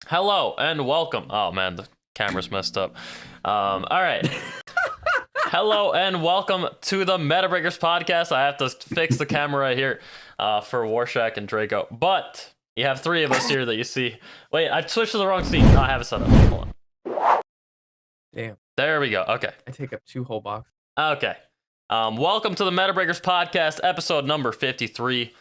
Hello and welcome. Oh man, the camera's messed up. All right. Hello and welcome to the Metabreakers Podcast. I have to fix the camera right here for Warshack and Draco. But you have three of us here that you see. Wait, I've switched to the wrong scene. No, I have it set up. Hold on. Damn. There we go. Okay. I take up 2 whole boxes. Okay. Welcome to the Metabreakers Podcast, episode number 53.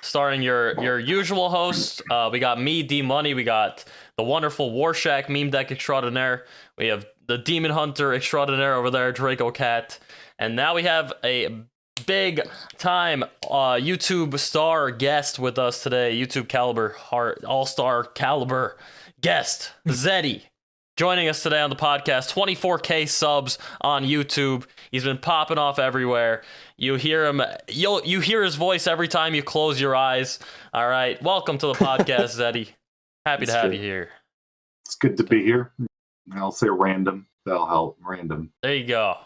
Starring your usual hosts. We got me, D-Money. We got the wonderful Warshack meme deck extraordinaire. We have the demon hunter extraordinaire over there, DracoCatt. And now we have a big time YouTube star guest with us today. YouTube caliber, all-star caliber guest, Zeddy. Joining us today on the podcast, 24K subs on YouTube. He's been popping off everywhere. You hear him, you hear his voice every time you close your eyes. All right, welcome to the podcast, Zeddy. Happy to have you here. It's good to be here. I'll say random. That'll help. Random. There you go.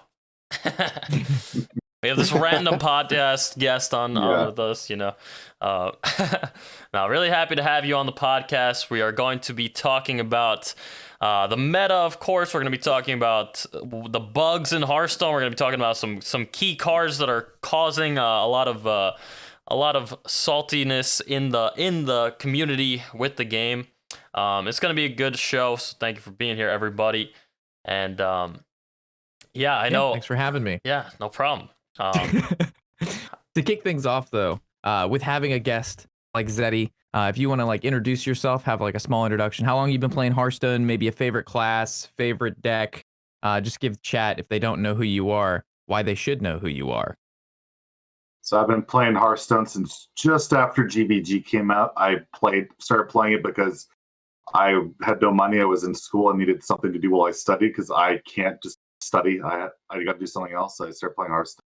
We have this random podcast guest on with us, you know. Now, really happy to have you on the podcast. We are going to be talking about the meta, of course. We're going to be talking about the bugs in Hearthstone. We're going to be talking about some key cards that are causing a lot of saltiness in the community with the game. It's going to be a good show. So thank you for being here, everybody. And I know. Thanks for having me. Yeah, no problem. To kick things off, though, with having a guest like Zeddy, if you want to like introduce yourself, have like a small introduction. How long you been playing Hearthstone? Maybe a favorite class, favorite deck. Just give chat if they don't know who you are, why they should know who you are. So I've been playing Hearthstone since just after GBG came out. I started playing it because I had no money. I was in school. I needed something to do while I studied because I can't just study. I got to do something else. So I started playing Hearthstone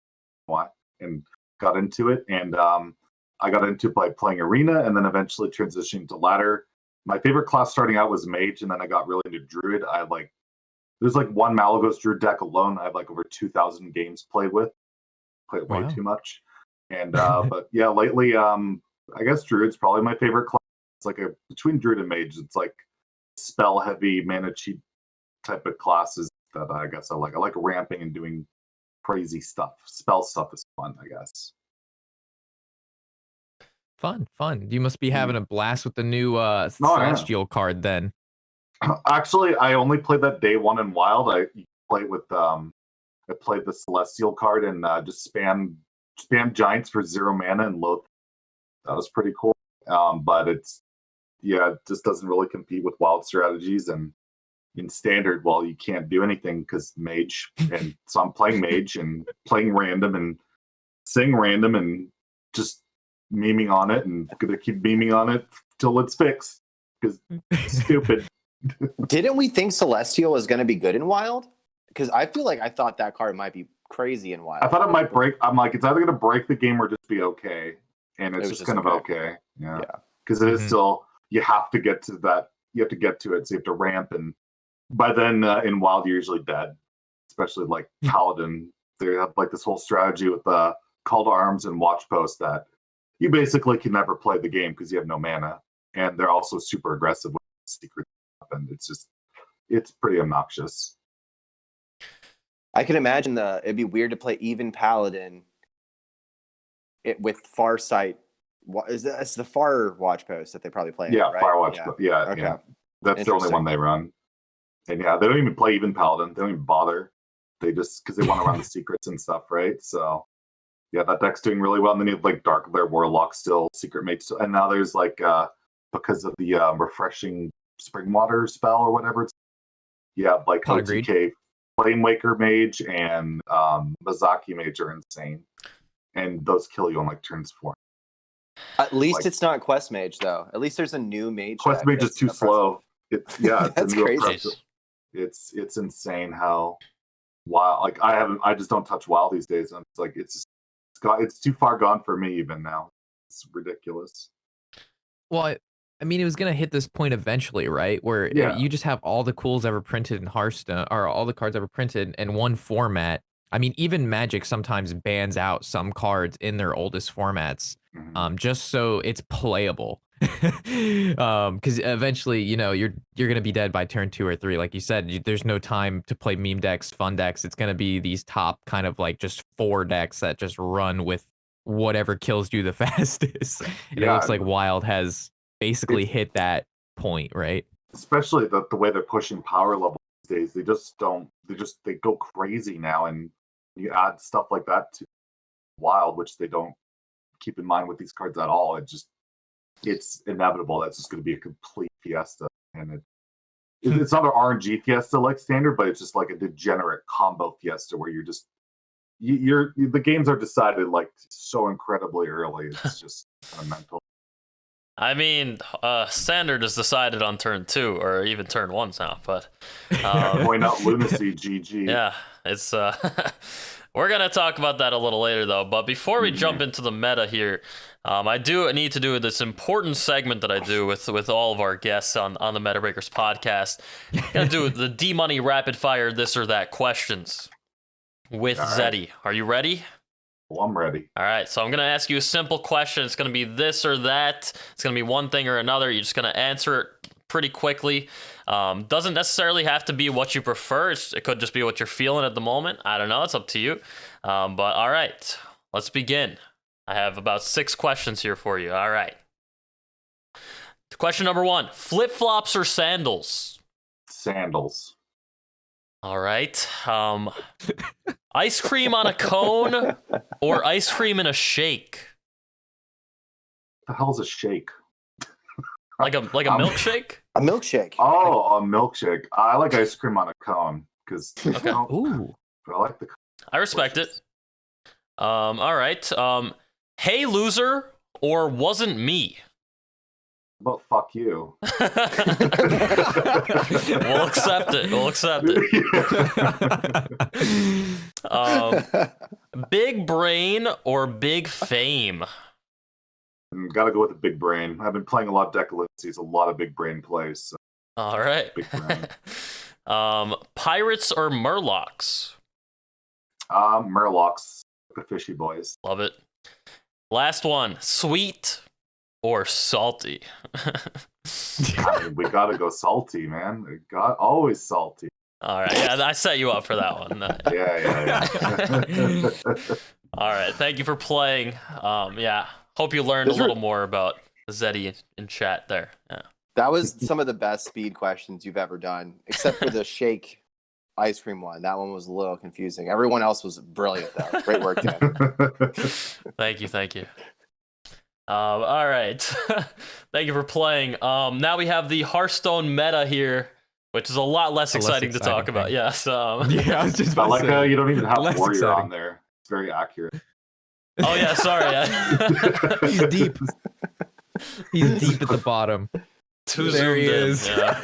and got into it. And I got into it by playing Arena and then eventually transitioning to Ladder. My favorite class starting out was Mage, and then I got really into Druid. There's like one Malagos Druid deck alone. I have like over 2,000 games played with. Played way too much. And but yeah, lately I guess Druid's probably my favorite class. It's like between Druid and Mage, it's like spell heavy, mana cheap type of classes that I guess I like. I like ramping and doing crazy stuff. Spell stuff is fun, I guess. Fun. You must be having a blast with the new Celestial card then. Actually, I only played that day one in Wild. I played the Celestial card and just spam Giants for 0 mana and load. That was pretty cool. But it just doesn't really compete with Wild strategies. And in Standard, well, you can't do anything because Mage. And so I'm playing Mage and playing random and saying random and just memeing on it and gonna keep memeing on it till it's fixed because it's stupid. Didn't we think Celestial was going to be good in Wild? Because I feel like I thought that card might be crazy in Wild. I thought it might break. I'm like, it's either going to break the game or just be okay. And it's just kind of okay. Yeah. Because it is still, you have to get to that. You have to get to it. So you have to ramp. And by then in Wild, you're usually dead. Especially like Paladin. They have like this whole strategy with Call to Arms and Watch Post that you basically can never play the game because you have no mana. And they're also super aggressive with secret stuff. And it's pretty obnoxious. I can imagine it'd be weird to play even Paladin with Farsight. It's the Far Watch Post that they probably play. Yeah, right? Far Watch. Yeah. Okay. Yeah. That's the only one they run. And yeah, they don't even play even Paladin. They don't even bother. They just because they want to run the secrets and stuff, right? So yeah, that deck's doing really well. And then you have like Dark Lair Warlock still, Secret Mage still, and now there's like because of the refreshing Springwater spell or whatever it's like OTK Flamewaker Mage and Mizaki Mage are insane. And those kill you on like turns 4. At least it's not Quest Mage though. At least there's a new mage. Quest Mage is too slow. It's that's crazy. It's insane how wild. Like I just don't touch Wild these days. And it's like it's too far gone for me even now. It's ridiculous. Well, I mean, it was gonna hit this point eventually, right? Where you just have all the cools ever printed in Hearthstone, or all the cards ever printed in one format. I mean, even Magic sometimes bans out some cards in their oldest formats, just so it's playable. Because eventually, you're gonna be dead by turn 2 or 3. Like you said, there's no time to play meme decks, fun decks. It's gonna be these top kind of like just 4 decks that just run with whatever kills you the fastest. And it looks like Wild has basically hit that point, right? Especially the way they're pushing power level these days. They go crazy now, and you add stuff like that to Wild, which they don't keep in mind with these cards at all. It's inevitable. That's just going to be a complete fiesta, and it's not an RNG fiesta like standard, but it's just like a degenerate combo fiesta where the games are decided like so incredibly early. It's just kind of mental. I mean, standard is decided on turn 2 or even turn 1 now, but point out Lunacy, GG. Yeah, it's we're gonna talk about that a little later though. But before we jump into the meta here, I do need to do this important segment that I do with all of our guests on the Metabreakers podcast. Gonna do the D-Money rapid fire this or that questions with Zeddy. Are you ready? Well, I'm ready. All right, so I'm going to ask you a simple question. It's going to be this or that. It's going to be one thing or another. You're just going to answer it pretty quickly. Doesn't necessarily have to be what you prefer. It could just be what you're feeling at the moment. I don't know. It's up to you. But all right, let's begin. I have about 6 questions here for you. All right. Question number 1, flip-flops or sandals? Sandals. All right. Ice cream on a cone or ice cream in a shake? The hell's a shake? Like a milkshake? A milkshake. Oh, a milkshake. I like ice cream on a cone because Ooh. I like the. I respect it. All right. Hey loser or wasn't me? Well, fuck you. We'll accept it. Big brain or big fame? Gotta go with the big brain. I've been playing a lot of Decalooncies, a lot of big brain plays. So All right. big brain. Pirates or Murlocs? Murlocs, the fishy boys. Love it. Last one. Sweet or salty? We gotta go salty, man. Always salty. All right. Yeah, I set you up for that one. Yeah. All right. Thank you for playing. Yeah. Hope you learned a little more about Zeddy in chat there. Yeah. That was some of the best speed questions you've ever done, except for the shake ice cream one. That one was a little confusing. Everyone else was brilliant, though. Great work, Dan. Thank you. All right. Thank you for playing. Now we have the Hearthstone meta here, which is a lot less exciting to talk about. Yes. Yeah, I was just I about like to say, how you don't even have less Warrior exciting. on there. It's very accurate. Oh yeah, sorry. He's deep. He's deep at the bottom. Too There he zoomed in. is. Yeah.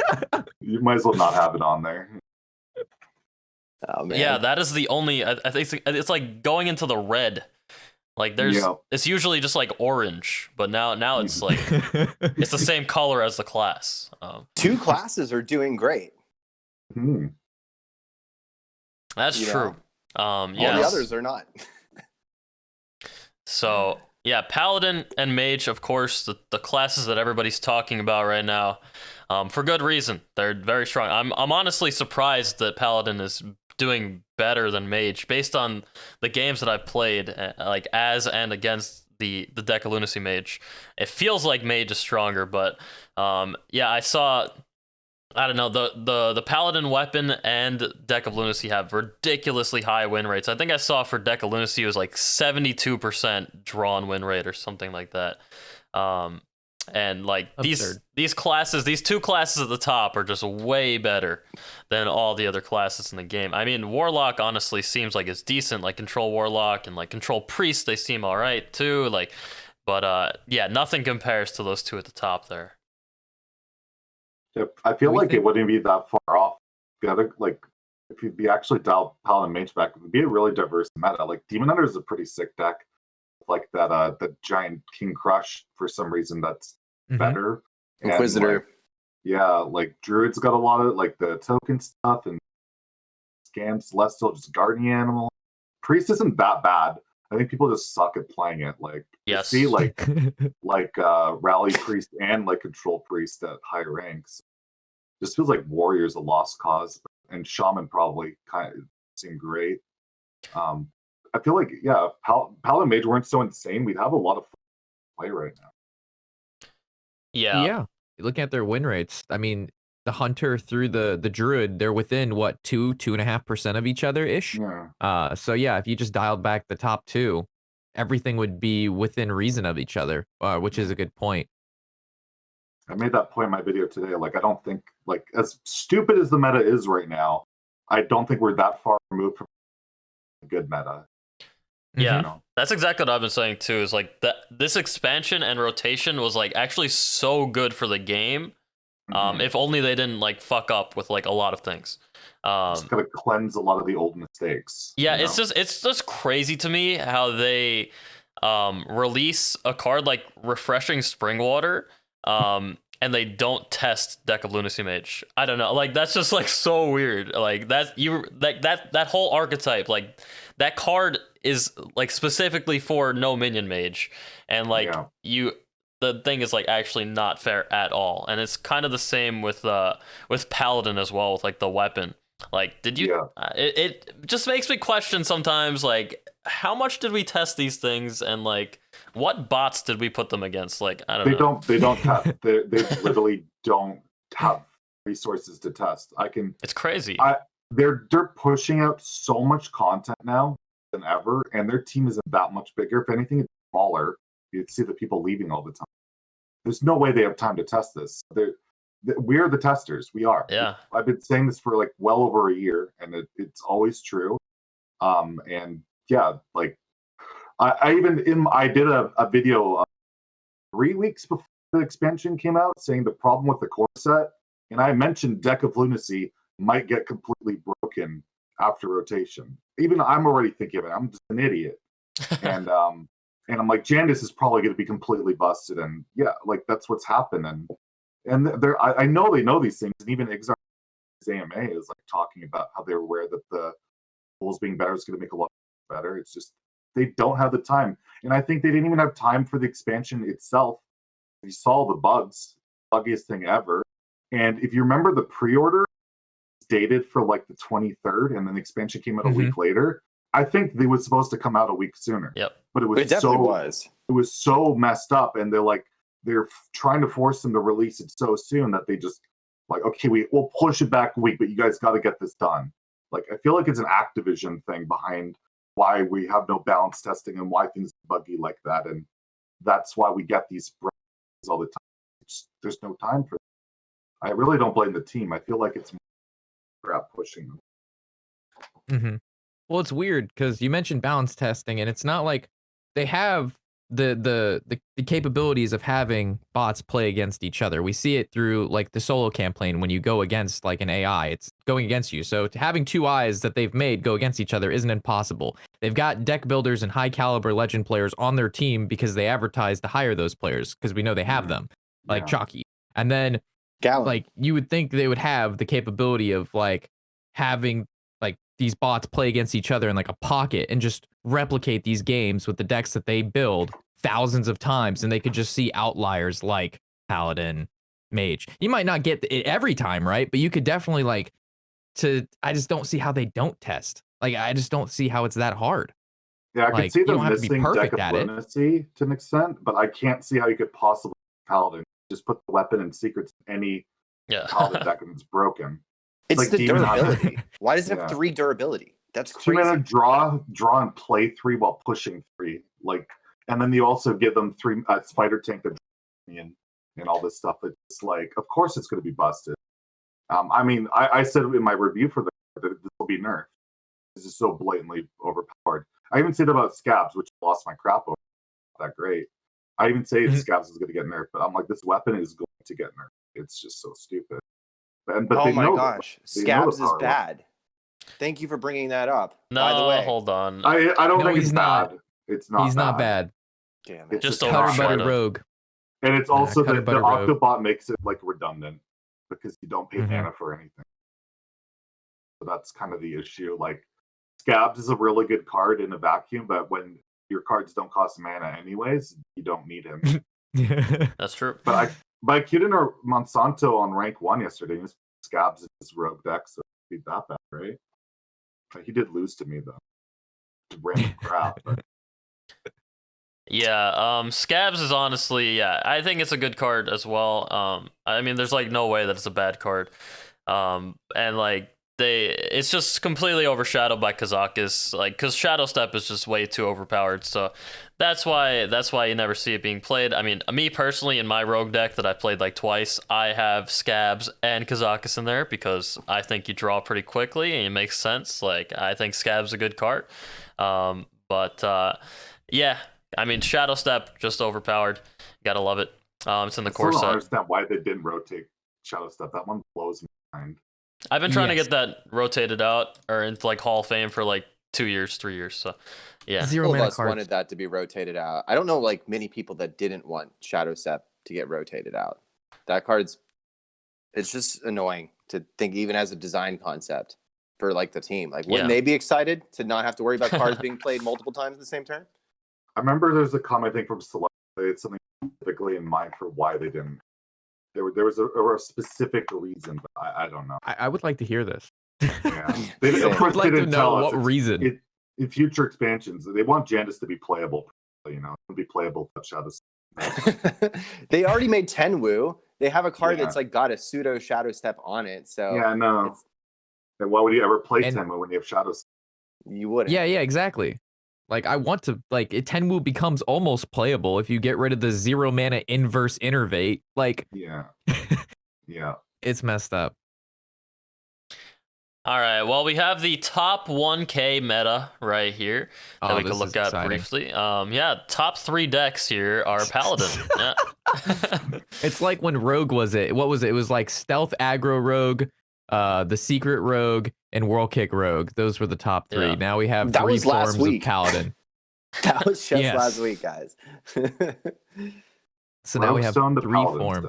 You might as well not have it on there. Oh, man. Yeah, that is the only. I think it's like going into the red. Like it's usually just like orange, but now it's like it's the same color as the class. 2 classes are doing great. That's true. All the others are not. So yeah, Paladin and Mage, of course, the classes that everybody's talking about right now, for good reason. They're very strong. I'm honestly surprised that Paladin is doing better than Mage based on the games that I've played, like as and against the Decalooncy Mage. It feels like Mage is stronger, but yeah, I saw. I don't know, the Paladin weapon and Deck of Lunacy have ridiculously high win rates. I think I saw for Deck of Lunacy it was like 72% drawn win rate or something like that. And like these classes, these 2 classes at the top are just way better than all the other classes in the game. I mean, Warlock honestly seems like it's decent, like Control Warlock and like Control Priest, they seem all right too. Like, but yeah, nothing compares to those 2 at the top there. I feel like it wouldn't be that far off. The other, like, if you'd be actually dial Paladin Mage back, it would be a really diverse meta. Like, Demon Hunter is a pretty sick deck. Like that giant King Crush for some reason that's better. Inquisitor. And, yeah, like Druid's got a lot of like the token stuff and Scam Celestial, just Guardian Animal. Priest isn't that bad. I think people just suck at playing it. Like, Yes. see, like Rally Priest and like Control Priest at high ranks. Just feels like Warrior's a lost cause, and Shaman probably kind of seem great. I feel like, yeah, if Paladin Mage weren't so insane, we'd have a lot of fun to play right now. Yeah. Looking at their win rates, I mean, the Hunter through the Druid, they're within what 2.5% of each other ish. Yeah. So yeah, if you just dialed back the top two, everything would be within reason of each other, which is a good point. I made that point in my video today. Like, I don't think, like, as stupid as the meta is right now, I don't think we're that far removed from a good meta. Yeah, You know? that's exactly what I've been saying too. Is like this expansion and rotation was like actually so good for the game. If only they didn't like fuck up with like a lot of things. Just gotta cleanse a lot of the old mistakes. Yeah, you know? it's just crazy to me how they release a card like Refreshing Springwater, and they don't test Deck of Lunacy Mage. I don't know, like that's just like so weird. Like that's that whole archetype, like that card is like specifically for no minion mage, and like the thing is like actually not fair at all. And it's kind of the same with Paladin as well, with like the weapon. Like, did you? It just makes me question sometimes, like, how much did we test these things, and like, what bots did we put them against? Like, I don't know. They don't test. They literally don't have resources to test. It's crazy. They're pushing out so much content now than ever, and their team isn't that much bigger. If anything, it's smaller. You'd see the people leaving all the time. There's no way they have time to test this. We're the testers. We are. Yeah. I've been saying this for like well over a year, and it's always true. And yeah, like I did a video 3 weeks before the expansion came out saying the problem with the core set, and I mentioned Deck of Lunacy might get completely broken after rotation. Even I'm already thinking of it. I'm just an idiot. And I'm like, Jandis is probably going to be completely busted. And yeah, like that's what's happened. And I know they know these things. And even Exar's AMA is like talking about how they're aware that the tools being better is going to make a lot better. It's just they don't have the time. And I think they didn't even have time for the expansion itself. You saw the bugs, buggiest thing ever. And if you remember the pre-order, dated for like the 23rd, and then the expansion came out a week later. I think they was supposed to come out a week sooner. Yep. But it was so messed up, and they're trying to force them to release it so soon that they just like, okay, we'll push it back a week, but you guys got to get this done. Like, I feel like it's an Activision thing behind why we have no balance testing and why things are buggy like that, and that's why we get these breaks all the time. There's no time for that. I really don't blame the team. I feel like it's crap pushing them. Well, it's weird because you mentioned balance testing, and it's not like they have the capabilities of having bots play against each other. We see it through like the solo campaign when you go against like an AI, it's going against you. So having two eyes that they've made go against each other isn't impossible. They've got deck builders and high caliber legend players on their team because they advertise to hire those players because we know they have them, like Chalky. And then like you would think they would have the capability of like having like these bots play against each other in like a pocket and just replicate these games with the decks that they build thousands of times, and they could just see outliers like Paladin, Mage. You might not get it every time, right? But you could definitely like I just don't see how they don't test. Like, I just don't see how it's that hard. Yeah, I like, could see them missing Deck of Lunacy to an extent, but I can't see how you could possibly Paladin. Just put the weapon and secrets in any Paladin deck and it's broken. It's like the durability. Why does it have 3 durability? That's crazy. 2 mana draw and play 3 while pushing 3. Like, and then you also give them 3 spider tank and all this stuff. It's like, of course it's going to be busted. I mean, I said in my review for that this will be nerfed. This is so blatantly overpowered. I even said about Scabs, which I lost my crap over. Not that great. I even say Scabs is going to get nerfed, but I'm like, this weapon is going to get nerfed. It's just so stupid. But oh my gosh, Scabs is bad. Thank you for bringing that up. No, by the way, hold on. I don't think it's bad. It's not. He's not bad. Damn it. It's just Cutter Butter Rogue. And it's also the Octobot makes it like redundant because you don't pay mana for anything. So that's kind of the issue. Like, Scabs is a really good card in a vacuum, but when your cards don't cost mana anyways, you don't need him. That's true. But I queued in our Monsanto on rank 1 yesterday. He was Scabs in his rogue deck, so it'd be that bad, right? Like, he did lose to me though. Random crap. But... Yeah, Scabs is honestly, yeah, I think it's a good card as well. I mean, there's like no way that it's a bad card. And like it's just completely overshadowed by Kazakus, like, because Shadow Step is just way too overpowered. So that's why you never see it being played. I mean, me personally, in my rogue deck that I played like twice, I have Scabs and Kazakus in there because I think you draw pretty quickly and it makes sense. Like, I think Scabs is a good card. Yeah, I mean, Shadow Step just overpowered. Gotta love it. It's in the core set. I don't understand why they didn't rotate Shadow Step. That one blows my mind. I've been trying to get that rotated out or into like Hall of Fame for like 2 years, 3 years. So yeah, All of us wanted that to be rotated out. I don't know like many people that didn't want Shadow Step to get rotated out. That card's, it's just annoying to think even as a design concept for like the team. Like, wouldn't they be excited to not have to worry about cards being played multiple times in the same turn? I remember there's a comment, I think, from Select. They had something specifically in mind for why they didn't. There was a specific reason, but I don't know. I would like to hear this. Yeah. They, of course, I'd like they to didn't know tell what us. reason. In future expansions, they want Jandis to be playable. You know, to be playable without Shadow. They already made Tenwu. They have a card that's like got a pseudo Shadow Step on it. So yeah, no. And why would you ever play Tenwu when you have Shadow Step? You wouldn't. Yeah, exactly. Like, I want to, like, Tenwu becomes almost playable if you get rid of the 0 mana inverse innervate. Like, yeah. Yeah. It's messed up. All right, well, we have the top 1K meta right here that we can look at briefly. Yeah, top 3 decks here are Paladin. Yeah. It's like when Rogue was it. What was it? It was like Stealth Aggro Rogue, the Secret Rogue, and World Kick Rogue. Those were the top 3. Yeah. Now we have 3 forms of Paladin. That was just last week, guys. So now we have 3 forms.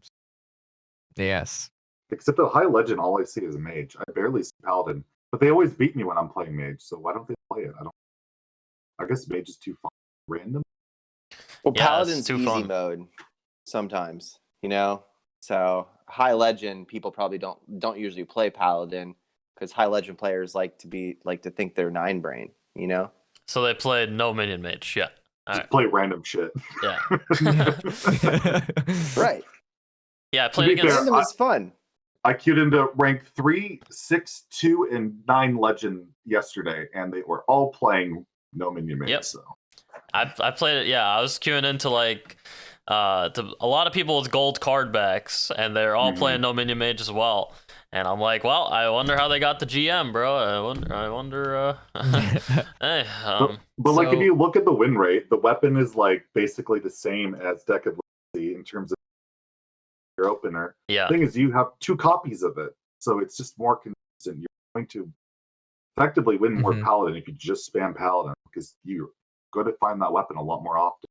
Yes. Except at High Legend, all I see is Mage. I barely see Paladin, but they always beat me when I'm playing Mage. So why don't they play it? I guess Mage is too fun. Random. Well, Paladin's easy mode sometimes, you know. So High Legend people probably don't usually play Paladin because High Legend players like to think they're 9 brain, you know. So they played no minion Mage. Yeah. Just play random shit. Yeah. Right. Yeah, I played against. Random is fun. I queued into rank 3, 6, 2, and 9 Legend yesterday, and they were all playing no minion Mage. Yep. So I played it. Yeah, I was queuing into like to a lot of people with gold card backs, and they're all playing no minion Mage as well. And I'm like, well, I wonder how they got the GM, bro. I wonder. Hey, but like, if you look at the win rate, the weapon is like basically the same as Deck of Lunacy in terms of your opener. Yeah. The thing is, you have 2 copies of it, so it's just more consistent. You're going to effectively win more Paladin if you just spam Paladin, because you're going to find that weapon a lot more often.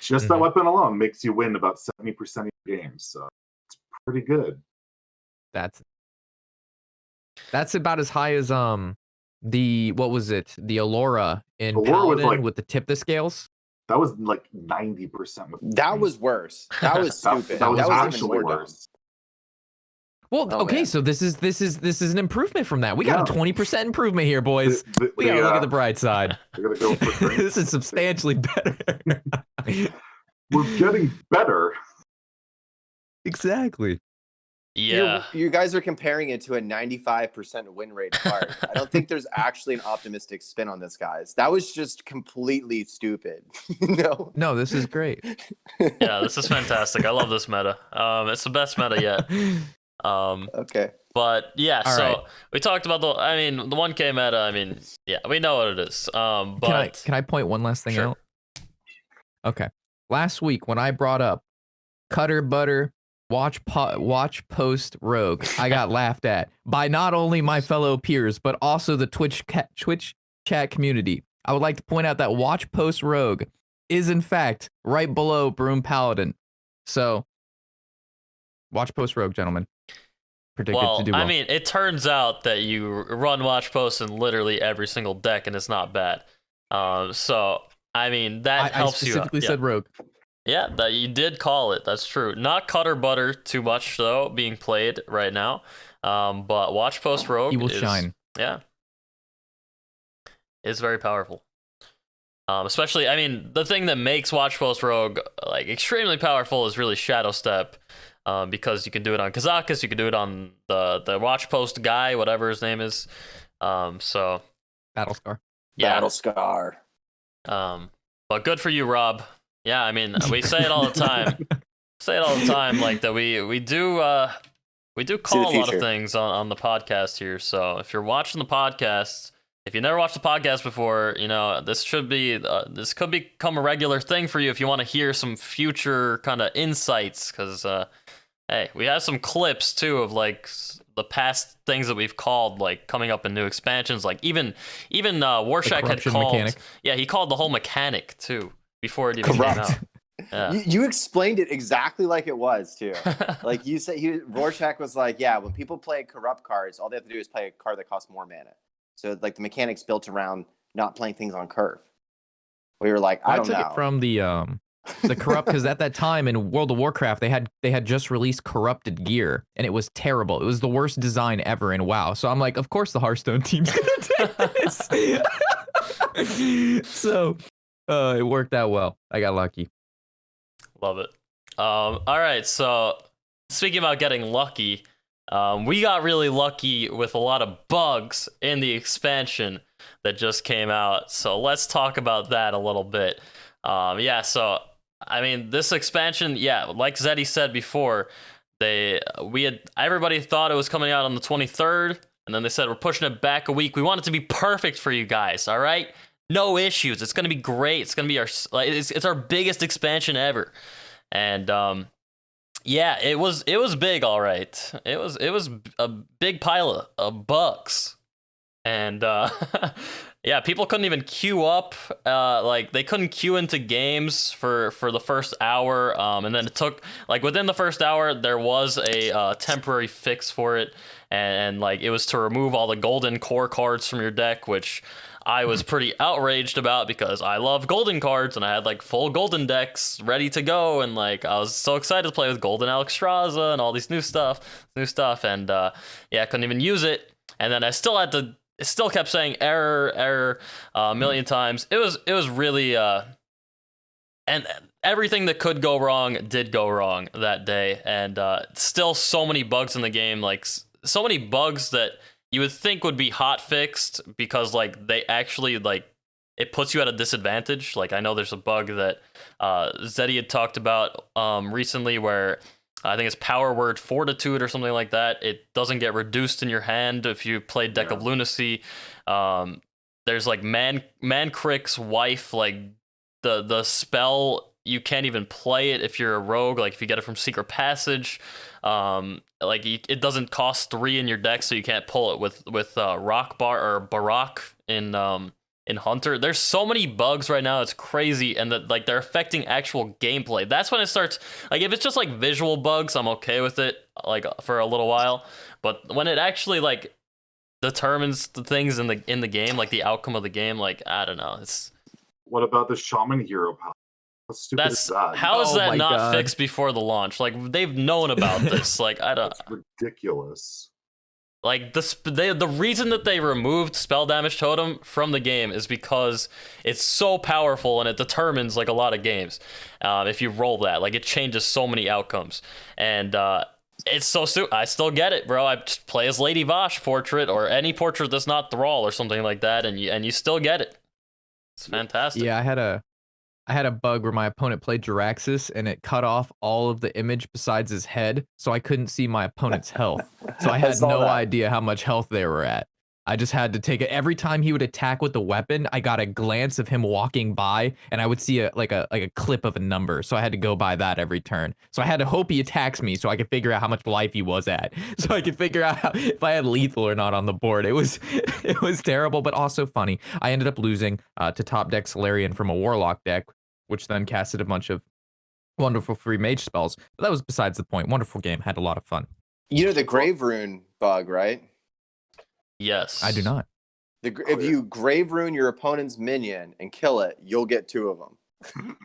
Just that weapon alone makes you win about 70% of your games, so it's pretty good. That's about as high as the what was it? The Allura in Allura Paladin was like, with the tip the scales. That was like 90%. That was worse. That was stupid. that was actually even worse. Well, okay, man. So this is an improvement from that. We got a 20% improvement here, boys. We gotta look at the bright side. We're gonna go for this is substantially better. We're getting better. Exactly. Yeah. You guys are comparing it to a 95% win rate card. I don't think there's actually an optimistic spin on this, guys. That was just completely stupid. No, this is great. Yeah, this is fantastic. I love this meta. It's the best meta yet. Okay. But yeah, all right. We talked about the 1K meta. I mean, yeah, we know what it is. But can I point one last thing out? Okay. Last week when I brought up Cutter Butter Watch Post Rogue, I got laughed at by not only my fellow peers but also the Twitch chat community. I would like to point out that Watch Post Rogue is in fact right below Broom Paladin. So Watch Post Rogue, gentlemen. Predicted to do well. I mean, it turns out that you run Watch Post in literally every single deck, and it's not bad. So I mean, that I helps you out. specifically said rogue. Yeah, that you did call it. That's true. Not cutter butter too much though, being played right now. But watch post rogue. He will shine. Yeah, is very powerful. Especially, I mean, the thing that makes watch post rogue like extremely powerful is really shadow step, because you can do it on Kazakus, you can do it on the watch post guy, whatever his name is. So Battle Scar. yeah. Battle Scar. But good for you, Rob. Yeah, I mean, we say it all the time. Like that we do call a lot of things on the podcast here. So if you're watching the podcast, if you never watched the podcast before, you know, this could become a regular thing for you if you want to hear some future kind of insights, because hey, we have some clips too of like the past things that we've called like coming up in new expansions. Like even Warshack had called mechanic. Yeah, he called the whole mechanic too before it even came out. Yeah. You explained it exactly like it was too. Like you said, Rorschach was like, yeah, when people play corrupt cards, all they have to do is play a card that costs more mana. So like the mechanics built around not playing things on curve. We were like, I don't know. took it from the corrupt, because at that time in World of Warcraft they had just released corrupted gear and it was terrible. It was the worst design ever in WoW. So I'm like, of course the Hearthstone team's gonna take this. So it worked out well. I got lucky. Love it. All right, so speaking about getting lucky, we got really lucky with a lot of bugs in the expansion that just came out. So let's talk about that a little bit. Yeah, so I mean, this expansion, yeah, like Zeddy said before, everybody thought it was coming out on the 23rd, and then they said we're pushing it back a week. We want it to be perfect for you guys, all right? No issues. It's gonna be great. It's gonna be it's our biggest expansion ever, and yeah, it was big, all right. It was a big pile of bugs, and yeah, people couldn't even queue up. Like they couldn't queue into games for the first hour, and then it took like within the first hour there was a temporary fix for it, and like it was to remove all the golden core cards from your deck, which I was pretty outraged about because I love golden cards and I had like full golden decks ready to go, and like I was so excited to play with golden Alexstrasza and all these new stuff, and yeah, I couldn't even use it, and then I still kept saying error a million times. It was really and everything that could go wrong did go wrong that day, and still so many bugs in the game, like so many bugs that you would think would be hot fixed, because like they actually like it puts you at a disadvantage. Like I know there's a bug that Zeddy had talked about recently where I think it's power word fortitude or something like that. It doesn't get reduced in your hand if you play deck of Lunacy. There's like Mancrick's wife, like the spell, you can't even play it if you're a rogue. Like if you get it from Secret Passage, like it doesn't cost 3 in your deck, so you can't pull it with Rock Bar or Barak in Hunter. There's so many bugs right now, it's crazy, and that like they're affecting actual gameplay. That's when it starts. Like if it's just like visual bugs, I'm okay with it, like for a little while. But when it actually like determines the things in the game, like the outcome of the game, like I don't know. What about the Shaman hero power? How stupid is that? How is that not God. fixed before the launch? Like they've known about this. Like I don't. That's ridiculous. Like the reason that they removed spell damage totem from the game is because it's so powerful and it determines like a lot of games. If you roll that, like it changes so many outcomes, and it's so I still get it, bro. I just play as Lady Vosh portrait or any portrait that's not Thrall or something like that, and you still get it. It's fantastic. Yeah, I had a bug where my opponent played Jiraxis and it cut off all of the image besides his head, so I couldn't see my opponent's health. So I had no idea how much health they were at. I just had to take it. Every time he would attack with the weapon, I got a glance of him walking by, and I would see a clip of a number. So I had to go by that every turn. So I had to hope he attacks me so I could figure out how much life he was at. So I could figure out if I had lethal or not on the board. It was terrible, but also funny. I ended up losing to top deck Solarian from a Warlock deck, which then casted a bunch of wonderful free mage spells. But that was besides the point. Wonderful game. Had a lot of fun. You know the Grave Rune bug, right? Yes. I do not. If you grave rune your opponent's minion and kill it, you'll get 2 of them.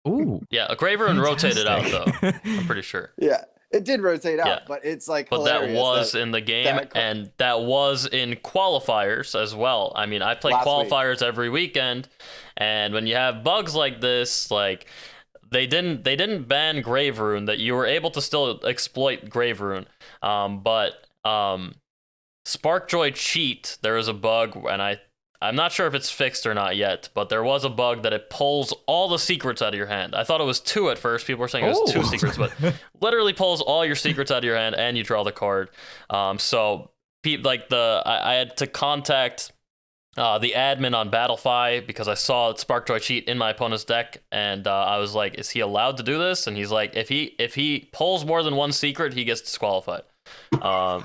Ooh. Yeah, a Grave Rune rotated out though. I'm pretty sure. Yeah, it did rotate out, Yeah. but it's like But that hilarious was in the game, and that was in qualifiers as well. I mean, I play Last qualifiers every weekend, and when you have bugs like this, like they didn't ban Grave Rune, that you were able to still exploit Grave Rune, but Sparkjoy cheat. There was a bug, and I'm not sure if it's fixed or not yet, but there was a bug that it pulls all the secrets out of your hand. I thought it was 2 at first. People were saying it was 2 secrets, but literally pulls all your secrets out of your hand and you draw the card. So I had to contact the admin on Battlefy because I saw Sparkjoy cheat in my opponent's deck, and I was like, is he allowed to do this? And he's like, if he pulls more than 1 secret, he gets disqualified. And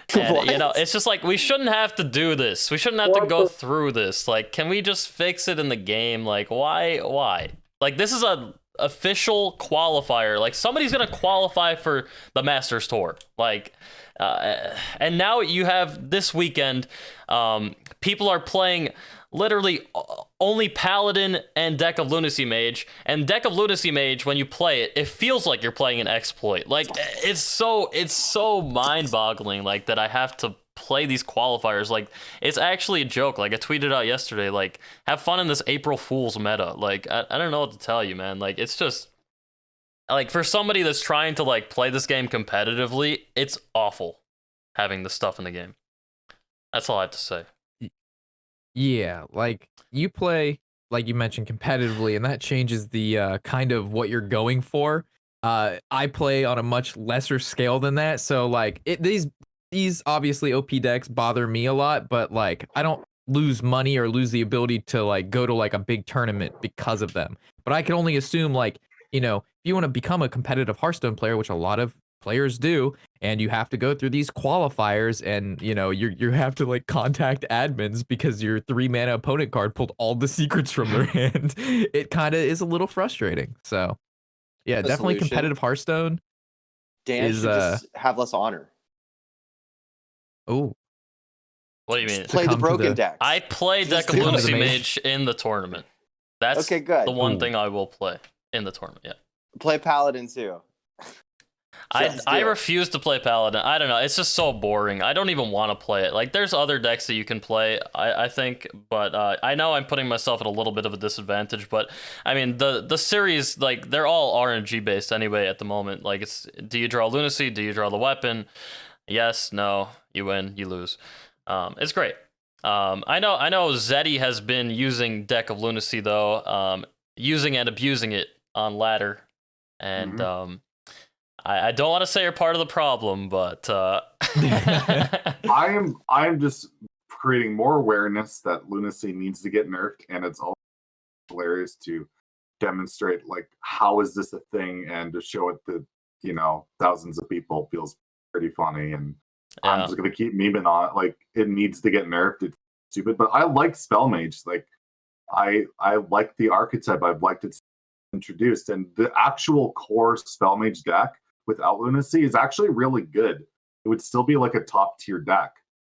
it's just like, we shouldn't have to do this. We shouldn't have to go through this. Like, can we just fix it in the game? Like, why? Like, this is a official qualifier. Like, somebody's gonna qualify for the Masters Tour. Like, and now you have this weekend, people are playing literally only Paladin and Deck of Lunacy Mage, and Deck of Lunacy Mage, when you play it, it feels like you're playing an exploit. Like, it's so mind-boggling, like, that I have to play these qualifiers. Like, it's actually a joke. Like, I tweeted out yesterday, like, have fun in this April Fool's meta. Like, I don't know what to tell you, man. Like, it's just, like, for somebody that's trying to, like, play this game competitively, it's awful having this stuff in the game. That's all I have to say. Yeah, like, you play, like you mentioned, competitively, and that changes the kind of what you're going for. I play on a much lesser scale than that, so like these obviously OP decks bother me a lot, but like I don't lose money or lose the ability to like go to like a big tournament because of them. But I can only assume, like, you know, if you want to become a competitive Hearthstone player, which a lot of players do, and you have to go through these qualifiers, and you know you have to like contact admins because your 3-mana opponent card pulled all the secrets from their hand. It kind of is a little frustrating. So yeah, definitely solution. competitive Hearthstone Dan is should just have less honor. Oh, What do you mean? Just play the broken decks. I play Deck of do it. Lunacy Mage in the tournament. That's Okay, good. the one Ooh. thing I will play in the tournament. Yeah. Play Paladin too. I refuse to play Paladin. I don't know. It's just so boring. I don't even want to play it. Like, there's other decks that you can play, I think, but I know I'm putting myself at a little bit of a disadvantage. But I mean, the series, like, they're all RNG based anyway at the moment. Like, it's, do you draw Lunacy? Do you draw the weapon? Yes, no, you win, you lose. It's great. I know Zeddy has been using Deck of Lunacy though, using and abusing it on ladder, and I don't want to say you're part of the problem, but I am just creating more awareness that Lunacy needs to get nerfed, and it's also hilarious to demonstrate like how is this a thing, and to show it to, you know, thousands of people feels pretty funny, and I'm just gonna keep memeing on it. Like, it needs to get nerfed. It's stupid, but I like Spell Mage. Like, I like the archetype. I've liked it introduced, and the actual core Spell Mage deck without Lunacy is actually really good. It would still be like a top tier deck.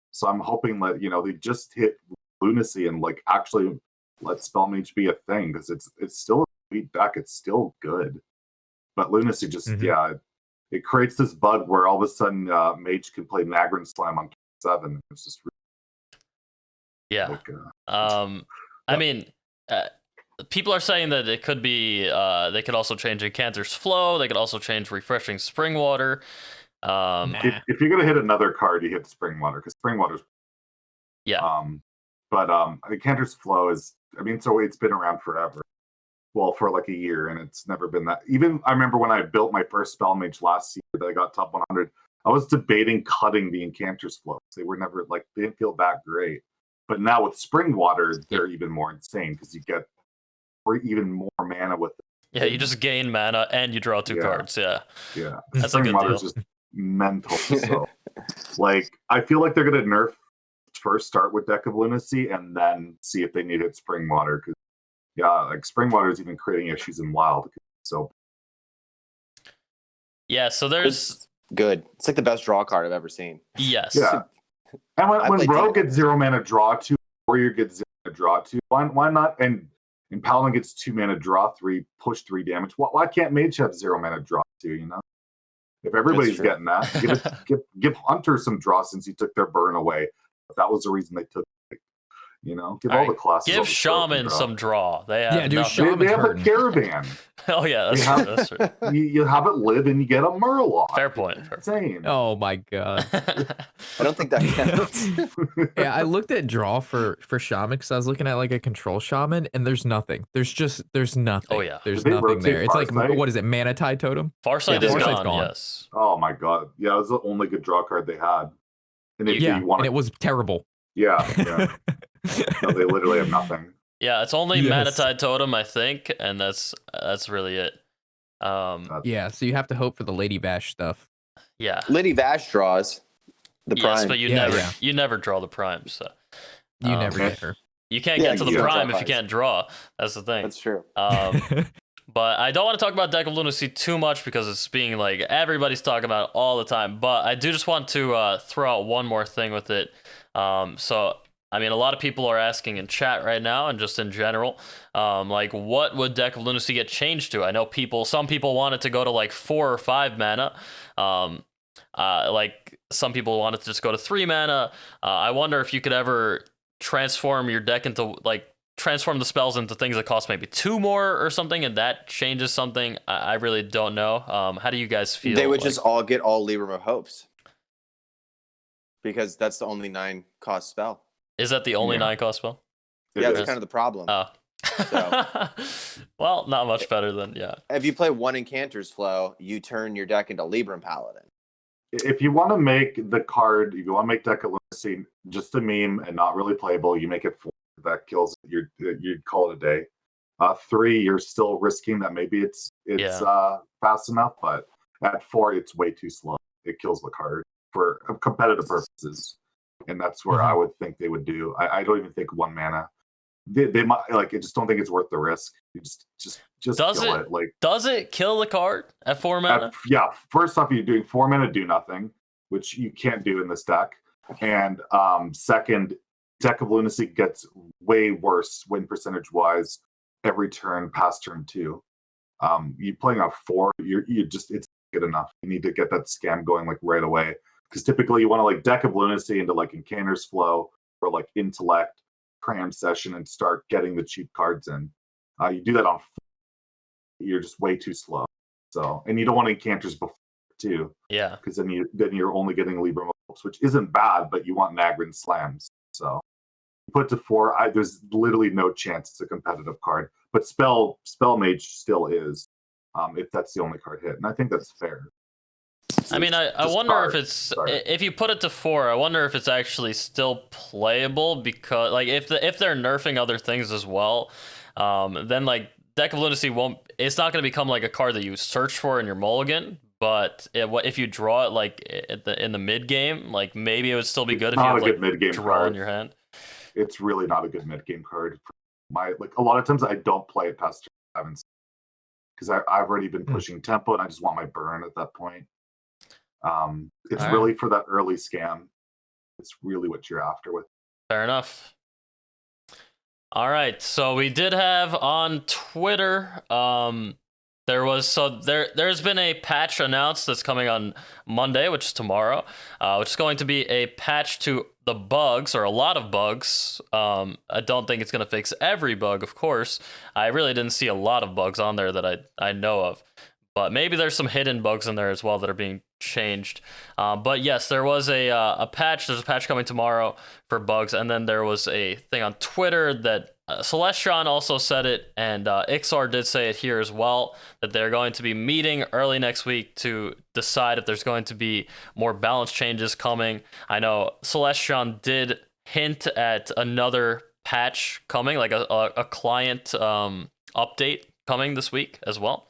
So I'm hoping that, you know, they just hit Lunacy and like actually let Spell Mage be a thing, because it's still a sweet deck. It's still good, but Lunacy just it creates this bug where all of a sudden Mage can play Nagrin Slam on 7. It's just yeah. I mean, people are saying that it could be, they could also change Incanter's Flow. They could also change Refreshing Springwater. if you're gonna hit another card, you hit Springwater, because Springwater's but Incanter's Flow is, I mean, so it's been around forever. Well, for like a year, and it's never been that. Even I remember when I built my first Spell Mage last year that I got top 100, I was debating cutting the Incanter's Flow. They were never like, they didn't feel that great. But now with Springwater, they're even more insane, because you get even more mana with it. Yeah, you just gain mana and you draw 2 cards. Yeah, yeah. That's a good deal. Just mental. So, like, I feel like they're gonna nerf first, start with Deck of Lunacy, and then see if they need it Springwater. Because like Springwater is even creating issues in Wild. So yeah, so there's good. It's like the best draw card I've ever seen. yes. Yeah. And I when played Rogue Demon gets 0 mana draw 2, Warrior gets 0 mana draw 2, why not? And Paladin gets 2 mana draw 3, push 3 damage. Why can't Mage have 0 mana draw 2, you know? If everybody's true. getting that, give Hunter some draw since he took their burn away. But that was the reason they took it. You know, give all the classes. Give all the Shaman draw. some draw. They have dude, nothing. They have hurting. a Caravan. Oh yeah, that's They true. have- That's true. You have it live and you get a Murloc. Fair point. Fair Insane. Oh my god. I don't think that counts. Yeah, I looked at draw for shaman because I was looking at like a control shaman, and there's nothing. There's nothing. Oh, yeah. There's Did they nothing there. rotate It's like Farsight? what is it? Mana Tide Totem. Farsight Yeah, is Farsight's gone, gone. Yes. Oh my god. Yeah, it was the only good draw card they had. And if Yeah, you want and it was terrible. yeah. No, they literally have nothing. Yeah, it's only Yes. Manatide Totem, I think, and that's really it. Yeah, so you have to hope for the Lady Vash stuff. Yeah. Liddy Vash draws the Yes, prime. but Yeah. you never draw the prime, so You never okay. get her. you can't Yeah, get to the you don't prime draw if you cards. can't draw. That's the thing. That's true. But I don't want to talk about Deck of Lunacy too much because it's being like everybody's talking about it all the time. But I do just want to throw out one more thing with it. So I mean, a lot of people are asking in chat right now and just in general, like what would Deck of Lunacy get changed to? I know some people want it to go to like 4 or 5 mana. Like some people want it to just go to 3 mana. I wonder if you could ever transform your deck into transform the spells into things that cost maybe 2 more or something, and that changes something. I really don't know. How do you guys feel? They would just all get all Libram of Hopes because that's the only 9 cost spell. Is that the only Yeah. 9 cost spell? Yeah, It that's is. kind of the problem. Oh. Well, not much better than If you play 1 Incanter's Flow, you turn your deck into Libram Paladin. If you want to make the card, if you want to make Deck of Lunacy just a meme and not really playable, you make it 4. That kills it. You'd call it a day. 3, you're still risking that maybe it's fast enough, but at 4, it's way too slow. It kills the card for competitive purposes, and that's where I would think they would do. I don't even think 1 mana. They might I just don't think it's worth the risk. You just Does kill it? it. Like Does it kill the card at 4 mana? first off, you're doing 4 mana do nothing, which you can't do in this deck, and second, Deck of Lunacy gets way worse win percentage wise every turn past turn 2. You playing on 4, it's good enough. You need to get that scam going like right away, because typically you want to like Deck of Lunacy into like Incanter's Flow or like Intellect, Cram Session, and start getting the cheap cards in. You do that on 4, you're just way too slow. So, and you don't want Incanters before too, Yeah. because then you're only getting Libram of Hopes, which isn't bad, but you want Nagrin Slams. So put to 4, there's literally no chance it's a competitive card. But Spell Mage still is, if that's the only card hit, and I think that's fair. I mean, I Just wonder card. if it's Sorry. if you put it to 4. I wonder if it's actually still playable, because like if they're nerfing other things as well, then like Deck of Lunacy it's not going to become like a card that you search for in your mulligan. But if you draw it like in the mid game, like maybe it would still be good if you Not have a good like mid-game draw card. in your hand. It's really not a good mid game card. A lot of times I don't play it past turn 7 because I've already been pushing tempo and I just want my burn at that point. It's All right. really for that early scam. It's really what you're after with. Fair enough. All right, so we did have on Twitter, there's been a patch announced that's coming on Monday, which is tomorrow, which is going to be a patch to the bugs, or a lot of bugs. I don't think it's going to fix every bug, of course. I really didn't see a lot of bugs on there that I know of. But maybe there's some hidden bugs in there as well that are being changed. But yes, there was a patch. There's a patch coming tomorrow for bugs. And then there was a thing on Twitter that Celestion also said it, and Ixar did say it here as well, that they're going to be meeting early next week to decide if there's going to be more balance changes coming. I know Celestion did hint at another patch coming, like a client update coming this week as well.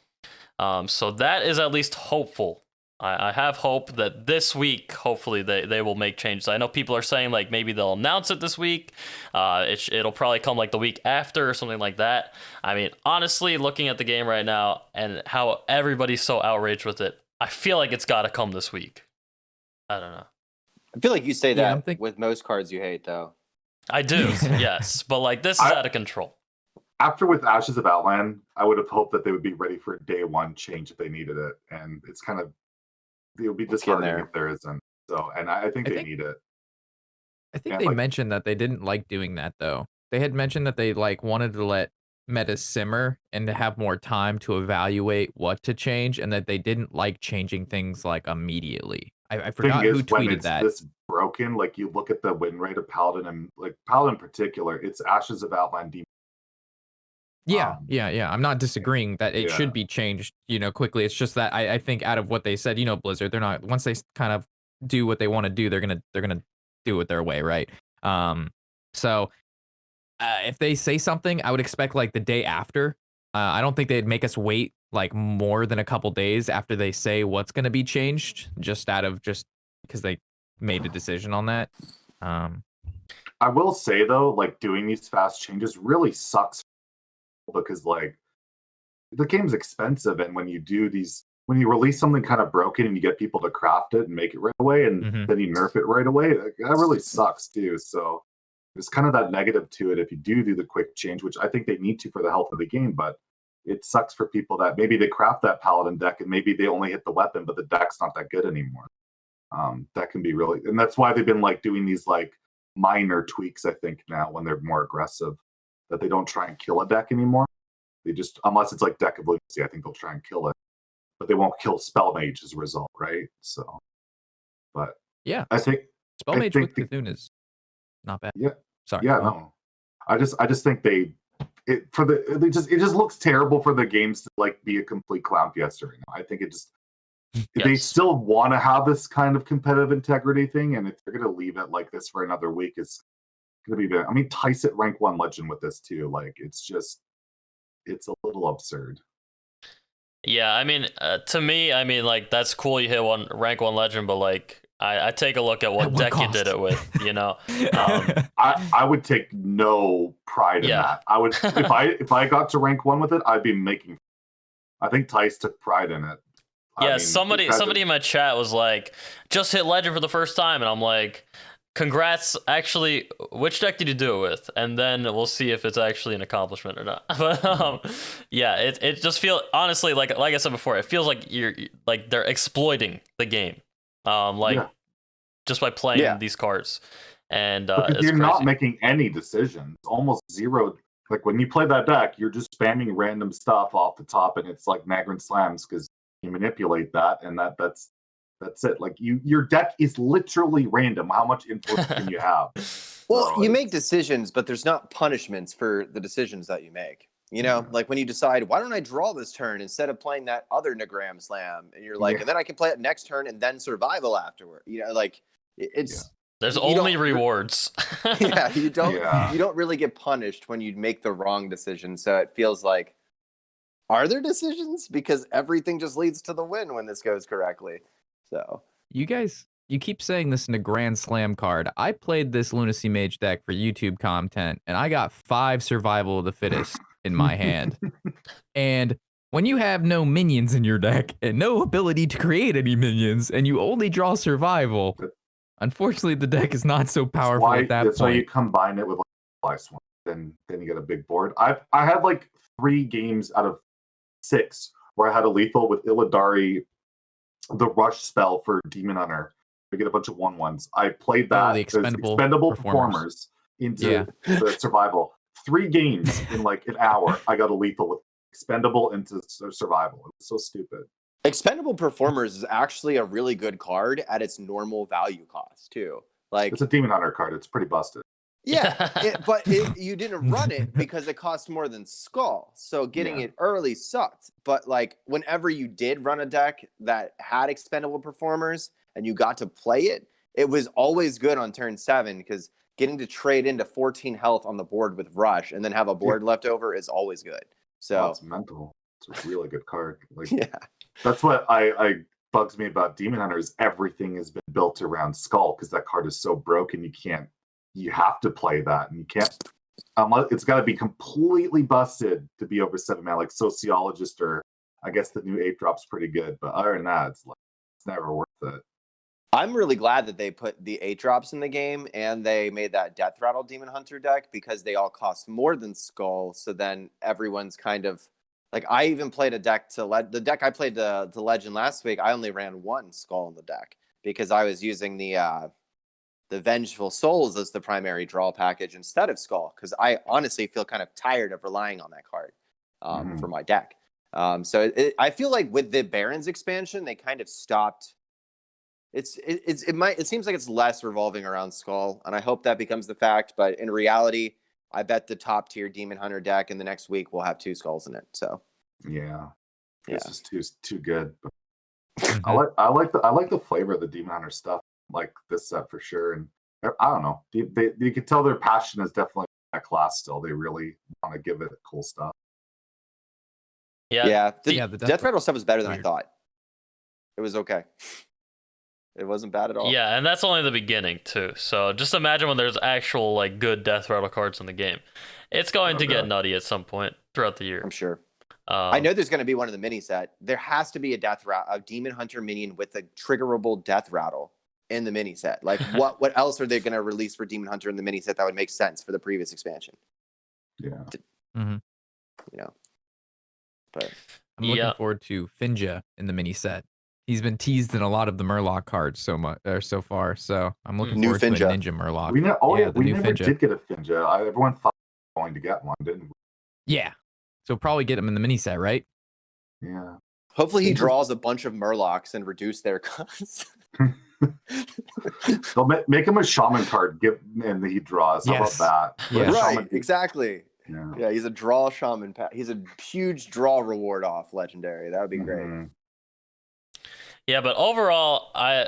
So that is at least hopeful. I have hope that this week, hopefully, they will make changes. I know people are saying like maybe they'll announce it this week. It'll probably come like the week after or something like that. I mean, honestly, looking at the game right now and how everybody's so outraged with it, I feel like it's got to come this week. I don't know. I feel like you say Yeah, that with most cards you hate, though. I do, yes, but like this is out of control. After with Ashes of Outland, I would have hoped that they would be ready for a day one change if they needed it, and it's kind of it would be disheartening if there isn't. So, and I think they need it. I think they mentioned that they didn't like doing that though. They had mentioned that they like wanted to let meta simmer and to have more time to evaluate what to change, and that they didn't like changing things like immediately. I forgot who tweeted that. This broken, like you look at the win rate of Paladin and like Paladin in particular, it's Ashes of Outland Demon. Yeah. I'm not disagreeing that it should be changed, quickly. It's just that I think out of what they said, Blizzard, they're not, once they kind of do what they want to do, they're gonna do it their way, right? So if they say something, I would expect like the day after. I don't think they'd make us wait like more than a couple days after they say what's gonna be changed, just because they made a decision on that. I will say though, like doing these fast changes really sucks because like the game's expensive, and when you release something kind of broken and you get people to craft it and make it right away, and then you nerf it right away, that really sucks too. So there's kind of that negative to it if you do the quick change, which I think they need to for the health of the game, but it sucks for people that maybe they craft that Paladin deck and maybe they only hit the weapon, but the deck's not that good anymore. That can be really, and that's why they've been like doing these like minor tweaks, I think, now when they're more aggressive, that they don't try and kill a deck anymore. They just, unless it's like Deck of Lunacy, I think they'll try and kill it, but they won't kill Spell Mage as a result, right? So, but yeah, I think Spell Mage with Cthulhu is not bad. Yeah, sorry. Yeah, no, I just think it just looks terrible for the games to like be a complete clown fiesta right now. I think it just they still want to have this kind of competitive integrity thing, and if they're going to leave it like this for another week, it's going to be I mean, Tice at rank 1 legend with this too. Like it's a little absurd. Yeah, I mean, to me, I mean, like that's cool. You hit rank 1 legend, but like I take a look at what deck you did it with. I would take no pride in that. I would if I got to rank 1 with it, I'd be making. I think Tice took pride in it. Yeah, I mean, somebody in my chat was like, just hit legend for the first time, and I'm like, congrats. Actually, which deck did you do it with? And then we'll see if it's actually an accomplishment or not. But yeah, it just feels, honestly, like I said before, it feels like they're exploiting the game, just by playing these cards. And because you're not making any decisions, almost zero. Like when you play that deck, you're just spamming random stuff off the top, and it's like Nagrin slams because you manipulate that, and that's it. Like your deck is literally random. How much influence can you have? Well, you make decisions, but there's not punishments for the decisions that you make. Like when you decide, why don't I draw this turn instead of playing that other Nagram slam? And you're like, and then I can play it next turn and then survival afterward. Like it's there's only rewards. You don't really get punished when you make the wrong decision. So it feels like, are there decisions? Because everything just leads to the win when this goes correctly. So you keep saying this in a Grand Slam card. I played this Lunacy Mage deck for YouTube content, and I got 5 Survival of the Fittest in my hand. And when you have no minions in your deck and no ability to create any minions, and you only draw Survival, unfortunately, the deck is not so powerful at that point. That's why you combine it with like Fly Swarm, then you get a big board. I had like 3 games out of 6 where I had a lethal with Illidari, the rush spell for Demon Hunter. I get a bunch of 1/1s. I played that the expendable performers into the survival. 3 games in like an hour. I got a lethal with expendable into survival. It was so stupid. Expendable performers is actually a really good card at its normal value cost too. Like it's a Demon Hunter card. It's pretty busted. Yeah, but you didn't run it because it cost more than Skull. So getting it early sucked. But like whenever you did run a deck that had expendable performers and you got to play it, it was always good on turn 7 because getting to trade into 14 health on the board with Rush and then have a board left over is always good. So it's mental. It's a really good card. Like that's what I bugs me about Demon Hunter is everything has been built around Skull because that card is so broken you have to play that, and you can't. It's got to be completely busted to be over 7 mana, like Sociologist, or I guess the new 8-drop's pretty good. But other than that, it's never worth it. I'm really glad that they put the 8-drops in the game and they made that Death Rattle Demon Hunter deck because they all cost more than Skull. So then everyone's kind of like, I even played a deck the deck I played to Legend last week. I only ran 1 Skull in the deck because I was using the Vengeful Souls as the primary draw package instead of Skull because I honestly feel kind of tired of relying on that card for my deck. So I feel like with the Barons expansion, they kind of stopped. It seems like it's less revolving around Skull, and I hope that becomes the fact. But in reality, I bet the top tier Demon Hunter deck in the next week will have 2 Skulls in it. So This is too good. I like the flavor of the Demon Hunter stuff, like this set for sure. And I don't know, you can tell their passion is definitely that class still. They really want to give it cool stuff. The Death Death Rattle stuff was better than weird. I thought. It was okay. It wasn't bad at all. Yeah, and that's only the beginning too. So just imagine when there's actual like good Death Rattle cards in the game. It's going to get nutty at some point throughout the year. I'm sure. I know there's going to be one in the mini set. There has to be a Demon Hunter minion with a triggerable Death Rattle in the mini set. Like what else are they going to release for Demon Hunter in the mini set that would make sense for the previous expansion? Yeah. Mm-hmm. You know. But I'm looking forward to Finja in the mini set. He's been teased in a lot of the Murloc cards so far. So I'm looking forward to a Ninja Murloc. We never Finja. did get a Finja. Everyone thought we were going to get one, didn't we? Yeah. So probably get him in the mini set, right? Yeah. hopefully he draws a bunch of Murlocs and reduce their costs. They'll make him a shaman card, and he draws. How about that? Yeah. Right, exactly. Yeah, he's a draw shaman. He's a huge draw reward off legendary. That would be great. Mm-hmm. Yeah, but overall, I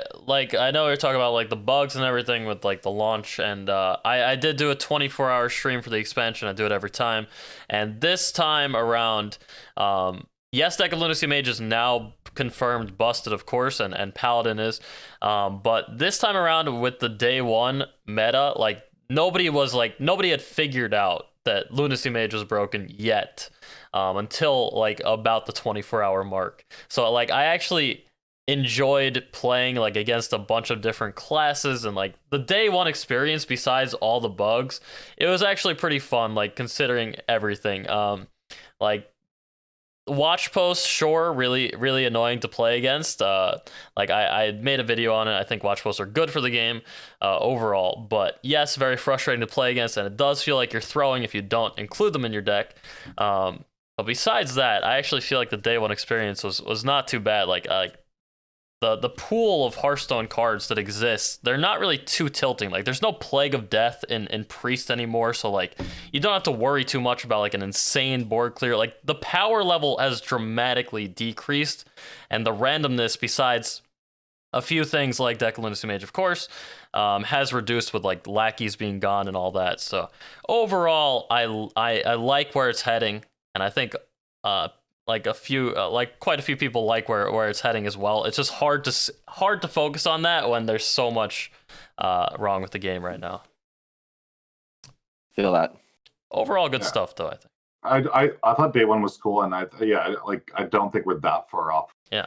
know you're talking about like the bugs and everything with like the launch, and I did do a 24-hour stream for the expansion. I do it every time, and this time around, yes, Deck of Lunacy Mage is now confirmed busted, of course, and Paladin is, but this time around with the day one meta, like nobody had figured out that Lunacy Mage was broken yet, until like about the 24-hour mark. So like I actually enjoyed playing like against a bunch of different classes, and like the day one experience, besides all the bugs, it was actually pretty fun, like considering everything. Like watch posts, sure, really annoying to play against. Like I made a video on it. I think watch posts are good for the game overall, but yes, very frustrating to play against, and it does feel like you're throwing if you don't include them in your deck. But besides that, I actually feel like the day one experience was not too bad. Like the pool of Hearthstone cards that exists, they're not really too tilting. Like there's no Plague of Death in Priest anymore, so like you don't have to worry too much about like an insane board clear. Like the power level has dramatically decreased, and the randomness, besides a few things like Deck of Lunacy Mage, of course, has reduced with like lackeys being gone and all that. So overall, I like where it's heading, and I think quite a few people like where it's heading as well. It's just hard to focus on that when there's so much wrong with the game right now. Feel that. Overall, good stuff though, I think. I thought day one was cool, and I don't think we're that far off. Yeah.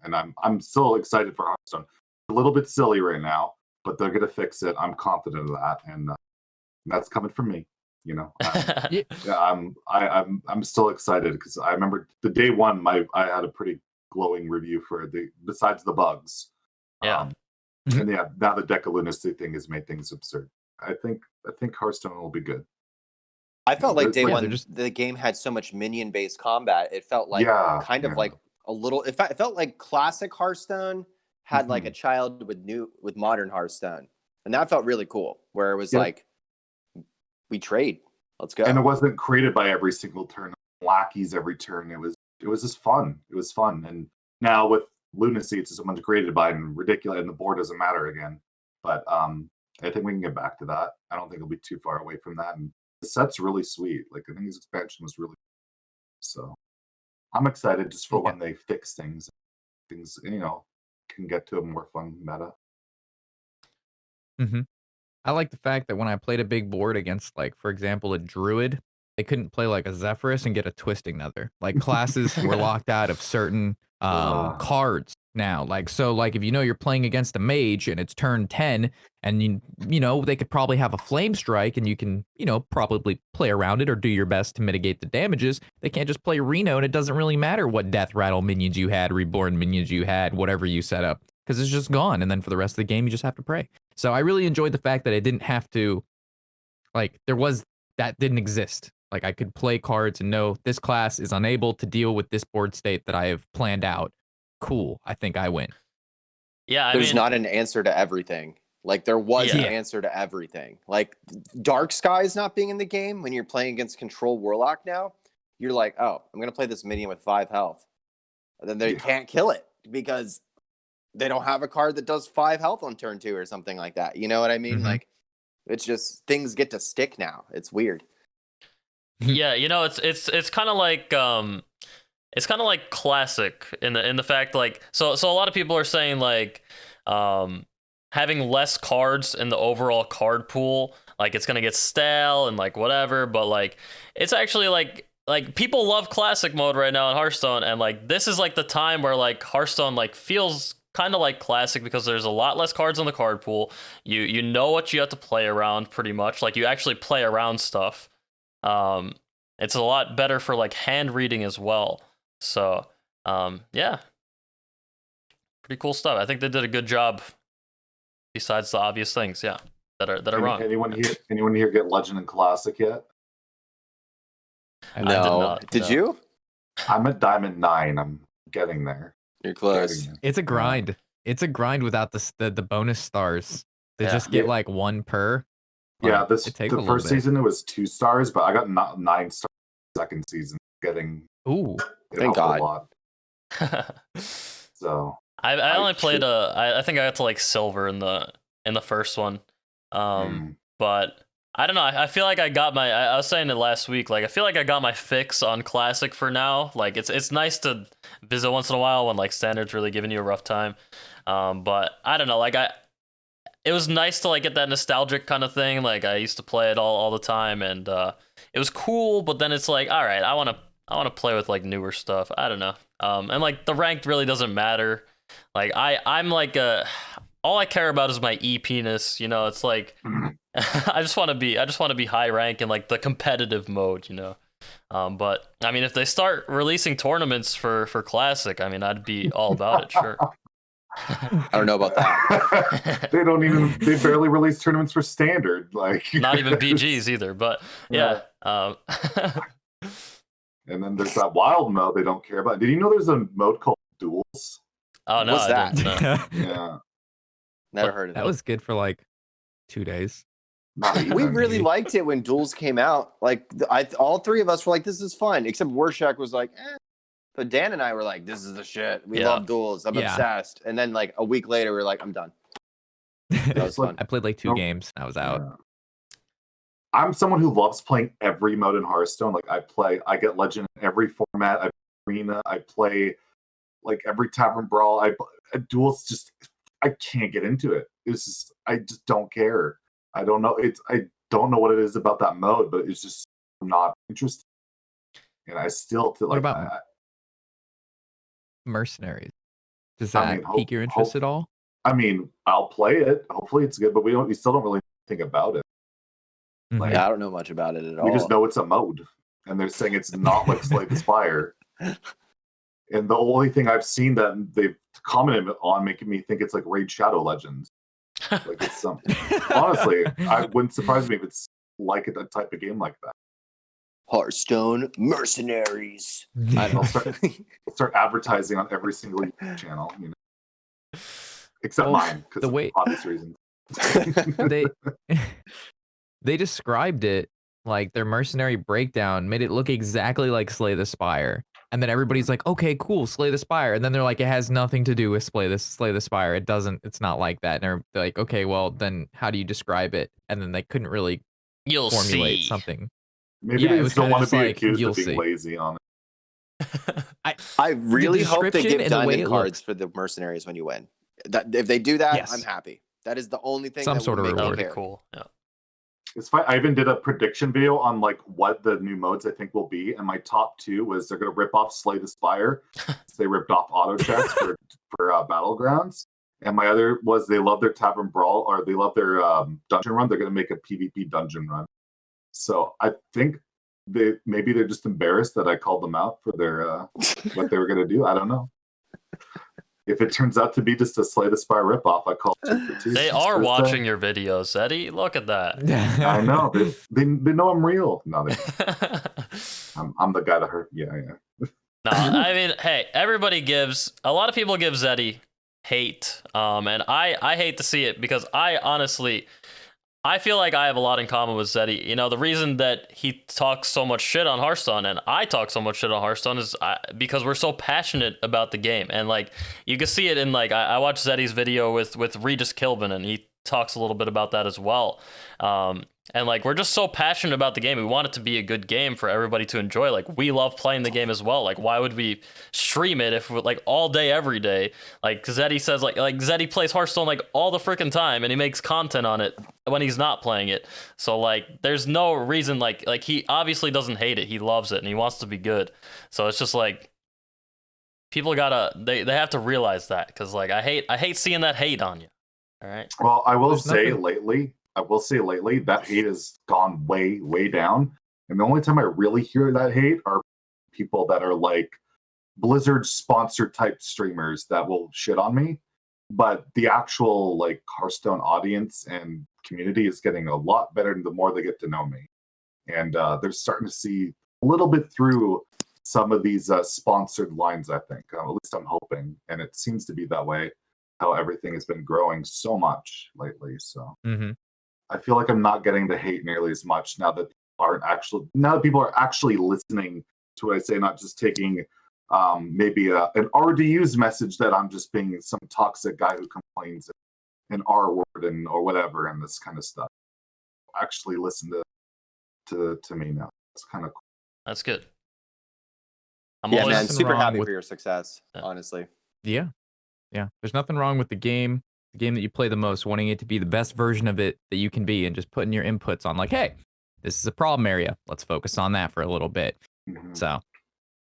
And I'm still excited for Hearthstone. A little bit silly right now, but they're gonna fix it. I'm confident of that, and that's coming from me. You know, I'm still excited because I remember the day one. I had a pretty glowing review for besides the bugs. And now the Deck of Lunacy thing has made things absurd. I think Hearthstone will be good. I felt like day one, the game had so much minion based combat. It felt like like a little. It felt like classic Hearthstone had like a child with modern Hearthstone, and that felt really cool. Where it was like, we trade. Let's go. And it wasn't created by every single turn. Lackeys every turn. It was just fun. It was fun. And now with Lunacy, it's just a bunch created by and ridiculous, and the board doesn't matter again. But I think we can get back to that. I don't think it'll be too far away from that. And the set's really sweet. Like I think his expansion was really so. I'm excited just for when they fix things. Things can get to a more fun meta. Mm-hmm. I like the fact that when I played a big board against, like, for example, a Druid, they couldn't play like a Zephyrus and get a Twisting Nether. Like classes were locked out of certain cards now. Like, so like if you know you're playing against a mage and it's turn 10 and you know they could probably have a flame strike and you can, you know, probably play around it or do your best to mitigate the damages. They can't just play Reno and it doesn't really matter what death rattle minions you had, reborn minions you had, whatever you set up, because it's just gone. And then for the rest of the game you just have to pray. So I really enjoyed the fact that I didn't have to, like, that didn't exist. Like, I could play cards and know this class is unable to deal with this board state that I have planned out. Cool. I think I win. Yeah, There's not an answer to everything. Like, there was an answer to everything. Like, Dark Skies not being in the game when you're playing against Control Warlock now, you're like, oh, I'm going to play this minion with 5 health. And then they can't kill it because they don't have a card that does 5 health on turn 2 or something like that. You know what I mean? Mm-hmm. Like, it's just things get to stick now. It's weird. Yeah, you know, it's kind of like classic in the fact, like, so a lot of people are saying like having less cards in the overall card pool, like it's gonna get stale and like whatever, but like it's actually like people love classic mode right now in Hearthstone, and like this is like the time where like Hearthstone like feels kind of like classic because there's a lot less cards in the card pool. You know what you have to play around pretty much. Like you actually play around stuff. It's a lot better for like hand reading as well. So yeah, pretty cool stuff. I think they did a good job. Besides the obvious things, yeah, that are wrong. Anyone here get Legend and Classic yet? I did not. Did you? I'm at Diamond 9. I'm getting there. You're close. It's a grind. It's a grind without the bonus stars. They just get like 1 per. Yeah, the first season it was 2 stars, but I got 9 stars second season. Getting thank God. A lot. So I only played I think I got to like silver in the first one, but I don't know. I feel like I got my. I was saying it last week. Like I feel like I got my fix on classic for now. Like it's nice to visit once in a while when like standard's really giving you a rough time. But I don't know. Like it was nice to like get that nostalgic kind of thing. Like I used to play it all the time, and it was cool. But then it's like, all right, I want to play with like newer stuff. I don't know. And like the ranked really doesn't matter. Like I'm like all I care about is my EP-ness. You know, it's like I just want to be high rank in like the competitive mode. You know. But I mean, if they start releasing tournaments for classic, I mean, I'd be all about it. Sure. I don't know about that. They barely release tournaments for standard, like not even BGs either. But yeah. And then there's that wild mode they don't care about. Did you know there's a mode called Duels? Oh no, What's that? Didn't know. Yeah, Never heard of that. Was good for like 2 days. We really liked it when Duels came out. Like all 3 of us were like, "This is fun," except Warshack was like, "Eh." But Dan and I were like, "This is the shit. We love Duels. I'm obsessed." And then like a week later, we were like, "I'm done." That was fun. I played like 2 games. I was out. Yeah. I'm someone who loves playing every mode in Hearthstone. Like I get Legend in every format. I play Arena. I play like every Tavern Brawl. Duels just I can't get into it. It's just I just don't care. I don't know. I don't know what it is about that mode, but it's just not interesting. And I still feel what like about Mercenaries? Does that pique your interest at all? I mean, I'll play it. Hopefully it's good, but we still don't really think about it. Like, I don't know much about it at all. We just know it's a mode, and they're saying it's not like Slay the Spire. And the only thing I've seen that they've commented on making me think it's like Raid Shadow Legends. Like it's something. Honestly, I wouldn't surprise me if it's like a type of game like that. Hearthstone Mercenaries. I'll start advertising on every single YouTube channel, you know, except mine because of obvious reasons. They described it like their mercenary breakdown made it look exactly like Slay the Spire. And then everybody's like, okay, cool, Slay the Spire. And then they're like, it has nothing to do with Slay the Spire. It's not like that. And they're like, okay, well, then how do you describe it? And then they couldn't really formulate something. Maybe they just don't want to be accused of being lazy on it. I really hope they give diamond cards for the mercenaries when you win. If they do that, I'm happy. That is the only thing some that sort of would make reward. me That'd be cool. Yeah. It's fine. I even did a prediction video on like what the new modes I think will be, and my top 2 was they're gonna rip off Slay the Spire. So they ripped off auto chess for Battlegrounds, and my other was they love their Tavern Brawl, or they love their dungeon run. They're gonna make a PvP dungeon run. So I think they're just embarrassed that I called them out for their what they were gonna do. I don't know. If it turns out to be just a Slay the Spire ripoff, I call it 2 for 2. They are watching your videos, Zeddy. Look at that. I know. They know I'm real. No, I'm the guy that hurt. Yeah. No, I mean, hey, a lot of people give Zeddy hate, and I hate to see it because I feel like I have a lot in common with Zeddy. You know, the reason that he talks so much shit on Hearthstone and I talk so much shit on Hearthstone is because we're so passionate about the game. And like, you can see it in like, I watched Zeddy's video with Regis Kilbin, and he talks a little bit about that as well. And like, we're just so passionate about the game. We want it to be a good game for everybody to enjoy. Like, we love playing the game as well. Like, why would we stream it if we're like all day, every day? Like Zeddy says, like Zeddy plays Hearthstone like all the freaking time, and he makes content on it when he's not playing it. So like, there's no reason like he obviously doesn't hate it. He loves it and he wants to be good. So it's just like, people they have to realize that, because like I hate seeing that hate on you. All right. Well, I will say lately that hate has gone way, way down. And the only time I really hear that hate are people that are like Blizzard sponsored type streamers that will shit on me. But the actual like Hearthstone audience and community is getting a lot better the more they get to know me. And they're starting to see a little bit through some of these sponsored lines, I think. At least I'm hoping. And it seems to be that way, how everything has been growing so much lately. So I feel like I'm not getting the hate nearly as much now that people are actually listening to what I say, not just taking maybe an RDU's message that I'm just being some toxic guy who complains an R word or whatever and this kind of stuff. Actually listen to me now. It's kind of cool. That's good. I'm super happy for your success, honestly. Yeah. There's nothing wrong with the game that you play the most, wanting it to be the best version of it that you can be, and just putting your inputs on like, hey, this is a problem area. Let's focus on that for a little bit. So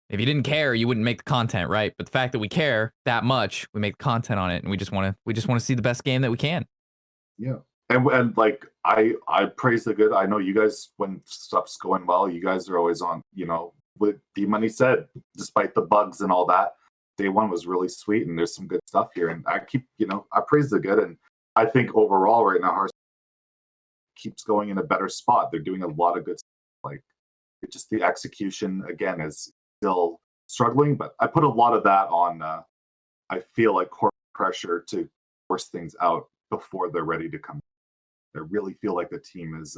if you didn't care, you wouldn't make the content, right? But the fact that we care that much, we make content on it, and we just want to see the best game that we can. Yeah. And like I praise the good. I know you guys, when stuff's going well, you guys are always on, what DMoney said, despite the bugs and all that. Day one was really sweet, and there's some good stuff here. And I keep, I praise the good. And I think overall right now, Hearthstone keeps going in a better spot. They're doing a lot of good stuff. Like, it's just the execution, again, is still struggling. But I put a lot of that on, I feel like, corporate pressure to force things out before they're ready to come. I really feel like the team is,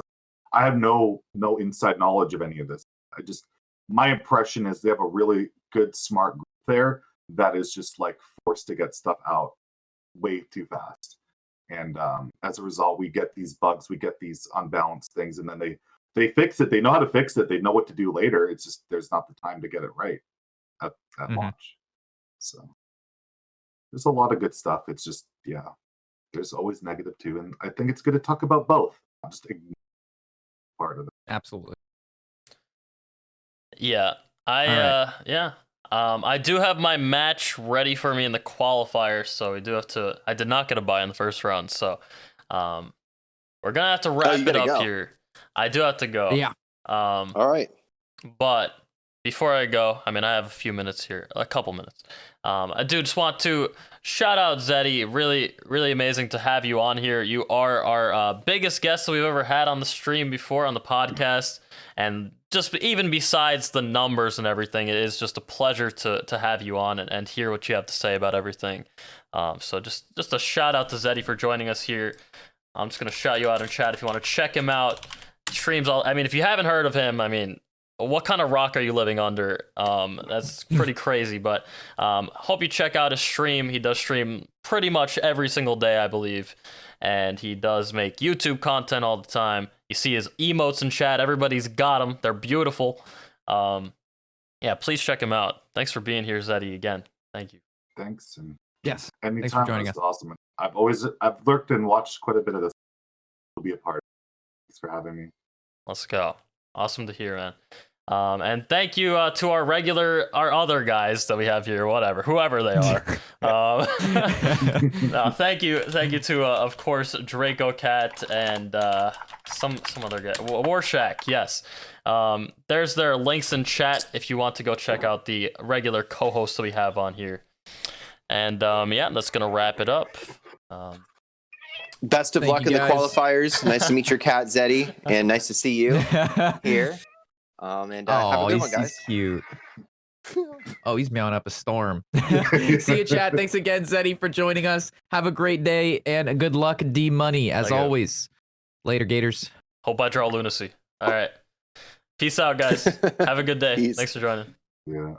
I have no inside knowledge of any of this. My impression is they have a really good, smart group there that is just like forced to get stuff out way too fast. And as a result, we get these bugs, we get these unbalanced things, and then they fix it. They know how to fix it. They know what to do later. It's just there's not the time to get it right at launch. So there's a lot of good stuff. It's just, there's always negative too. And I think it's good to talk about both, not just ignore part of it. Absolutely. Yeah. I do have my match ready for me in the qualifiers, so I did not get a bye in the first round, so we're gonna have to wrap it up here. I do have to go. Yeah. All right. But before I go, I have a few minutes here, a couple minutes. I do just want to shout out Zeddy. Really, really amazing to have you on here. You are our biggest guest that we've ever had on the stream before, on the podcast. And just even besides the numbers and everything, it is just a pleasure to have you on and hear what you have to say about everything. So just a shout out to Zeddy for joining us here. I'm just going to shout you out in chat if you want to check him out. Streams if you haven't heard of him, what kind of rock are you living under? That's pretty crazy, but hope you check out his stream. He does stream pretty much every single day, I believe, and he does make YouTube content all the time. You see his emotes in chat. Everybody's got them. They're beautiful. Please check him out. Thanks for being here, Zeddy, again. Thank you. Thanks. And yes, anytime, thanks for joining us. Awesome. I've lurked and watched quite a bit of this. Will be a part. Thanks for having me. Let's go. Awesome to hear, man. And thank you to our other guys that we have here, whoever they are. No, thank you to of course DracoCatt and some other guy, Warshack. Yes, there's their links in chat if you want to go check out the regular co-hosts that we have on here. And yeah, that's gonna wrap it up. Best of Thank luck you in the guys. qualifiers. Nice to meet your cat, Zeddy, and nice to see you here. And have a good one, guys. He's cute. Oh, he's meowing up a storm. See you, chat. Thanks again, Zeddy, for joining us. Have a great day and good luck, D-Money, as Okay. always. Later, Gators. Hope I draw Lunacy. All right, peace out, guys. Have a good day. Peace. Thanks for joining. Yeah.